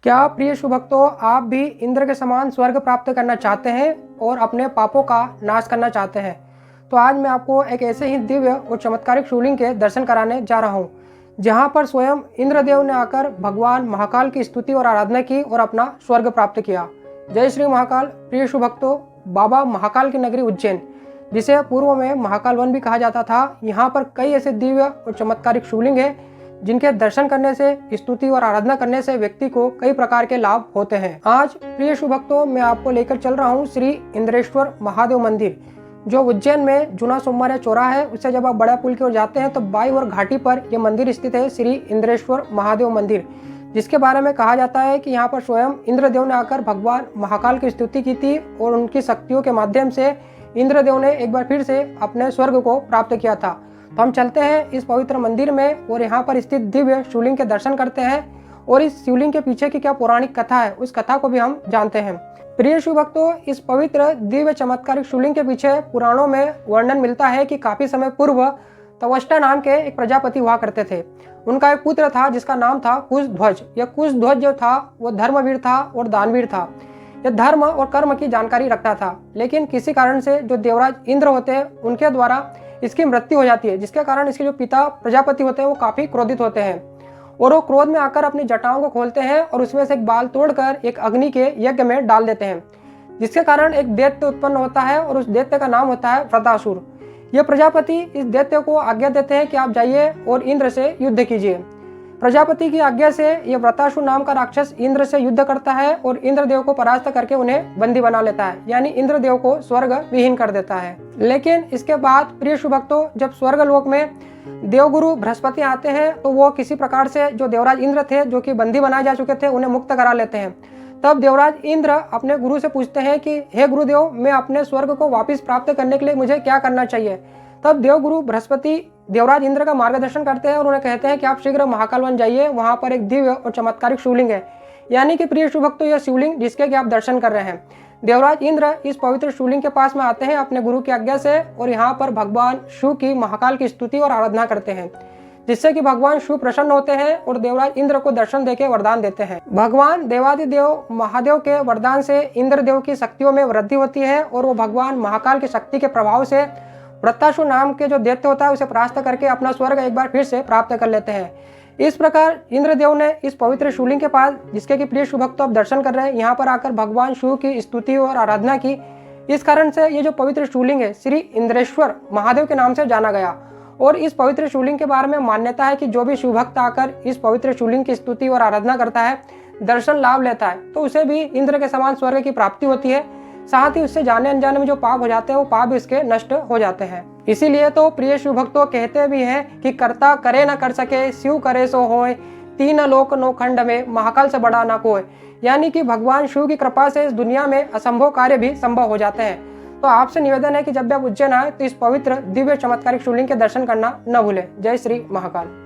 क्या प्रिय शुभक्तों, आप भी इंद्र के समान स्वर्ग प्राप्त करना चाहते हैं और अपने पापों का नाश करना चाहते हैं? तो आज मैं आपको एक ऐसे ही दिव्य और चमत्कारिक शिवलिंग के दर्शन कराने जा रहा हूँ, जहाँ पर स्वयं इंद्रदेव ने आकर भगवान महाकाल की स्तुति और आराधना की और अपना स्वर्ग प्राप्त किया। जय श्री महाकाल। प्रिय शुभक्तों, बाबा महाकाल की नगरी उज्जैन, जिसे पूर्व में महाकाल वन भी कहा जाता था, यहाँ पर कई ऐसे दिव्य और चमत्कारिक शिवलिंग है जिनके दर्शन करने से, स्तुति और आराधना करने से व्यक्ति को कई प्रकार के लाभ होते हैं। आज प्रिय शुभक्तों, मैं आपको लेकर चल रहा हूँ श्री इंद्रेश्वर महादेव मंदिर, जो उज्जैन में जूना सोमवार चौराहा है। उससे जब आप बड़ा पुल की ओर जाते हैं तो बाई और घाटी पर यह मंदिर स्थित है, श्री इंद्रेश्वर महादेव मंदिर, जिसके बारे में कहा जाता है कि यहाँ पर स्वयं इंद्रदेव ने आकर भगवान महाकाल की स्तुति की थी और उनकी शक्तियों के माध्यम से इंद्रदेव ने एक बार फिर से अपने स्वर्ग को प्राप्त किया था। तो हम चलते हैं इस पवित्र मंदिर में और यहाँ पर स्थित दिव्य शिवलिंग के दर्शन करते हैं और इस शिवलिंग के पीछे की क्या पौराणिक कथा है, उस कथा को भी हम जानते हैं। प्रिय शिवभक्तों, इस पवित्र दिव्य चमत्कारिक शिवलिंग के पीछे पुराणों में वर्णन मिलता है कि काफी समय पूर्व तवष्टा नाम के एक प्रजापति हुआ करते थे। उनका एक पुत्र था जिसका नाम था कुशध्वज। यह कुशध्वज जो था वो धर्मवीर था और दानवीर था। यह धर्म और कर्म की जानकारी रखता था, लेकिन किसी कारण से जो देवराज इंद्र होते हैं उनके द्वारा इसकी मृत्यु हो जाती है, जिसके कारण इसके जो पिता प्रजापति होते हैं वो काफी क्रोधित होते हैं और वो क्रोध में आकर अपनी जटाओं को खोलते हैं और उसमें से एक बाल तोड़कर एक अग्नि के यज्ञ में डाल देते हैं, जिसके कारण एक दैत्य उत्पन्न होता है और उस दैत्य का नाम होता है वृत्रासुर। यह प्रजापति इस दैत्य को आज्ञा देते हैं कि आप जाइए और इंद्र से युद्ध कीजिए। प्रजापति की आज्ञा से यह वृत्रासुर नाम का राक्षस इंद्र से युद्ध करता है और इंद्रदेव को परास्त करके उन्हें बंदी बना लेता है, यानी इंद्रदेव को स्वर्ग विहीन कर देता है। लेकिन इसके बाद प्रिय शुभक्तों, जब स्वर्ग लोक में देवगुरु बृहस्पति आते हैं तो वो किसी प्रकार से जो देवराज इंद्र थे, जो कि बंदी बनाए जा चुके थे, उन्हें मुक्त करा लेते हैं। तब देवराज इंद्र अपने गुरु से पूछते हैं कि हे गुरुदेव, मैं अपने स्वर्ग को वापस प्राप्त करने के लिए मुझे क्या करना चाहिए। तब देवगुरु बृहस्पति देवराज इंद्र का मार्गदर्शन करते हैं और उन्हें कहते हैं कि आप शीघ्र महाकाल वन जाइए, वहां पर एक दिव्य और चमत्कारिक शिवलिंग है। यानी कि प्रिय शुभक्तों, यह शिवलिंग जिसके कि आप दर्शन कर रहे हैं, देवराज इंद्र इस पवित्र शिवलिंग के पास में आते हैं अपने गुरु की आज्ञा से और यहाँ पर भगवान शिव की महाकाल की स्तुति और आराधना करते हैं, जिससे कि भगवान शिव प्रसन्न होते हैं और देवराज इंद्र को दर्शन देके वरदान देते हैं। भगवान देवादिदेव महादेव के वरदान से इंद्रदेव की शक्तियों में वृद्धि होती है और वो भगवान महाकाल की शक्ति के प्रभाव से वृत्रासुर नाम के जो दैत्य होता है उसे परास्त करके अपना स्वर्ग एक बार फिर से प्राप्त कर लेते हैं। इस प्रकार इंद्रदेव ने इस पवित्र शिवलिंग के पास, जिसके कि प्रिय शुभभक्त आप दर्शन कर रहे हैं, यहाँ पर आकर भगवान शिव की स्तुति और आराधना की। इस कारण से ये जो पवित्र शिवलिंग है श्री इंद्रेश्वर महादेव के नाम से जाना गया। और इस पवित्र शिवलिंग के बारे में मान्यता है कि जो भी शिवभक्त आकर इस पवित्र शिवलिंग की स्तुति और आराधना करता है, दर्शन लाभ लेता है, तो उसे भी इंद्र के समान स्वर्ग की प्राप्ति होती है। साथ ही उससे जाने अनजाने में जो पाप हो जाते हैं वो पाप इसके नष्ट हो जाते हैं। इसीलिए तो प्रिय शिवभक्तों कहते भी हैं कि कर्ता करे न कर सके, शिव करे सो होए, तीन लोक नो खंड में महाकाल से बड़ा ना कोई। यानी कि भगवान शिव की कृपा से इस दुनिया में असंभव कार्य भी संभव हो जाते हैं। तो आपसे निवेदन है कि जब भी आप उज्जैन आए तो इस पवित्र दिव्य चमत्कारिक शिवलिंग के दर्शन करना न भूलें। जय श्री महाकाल।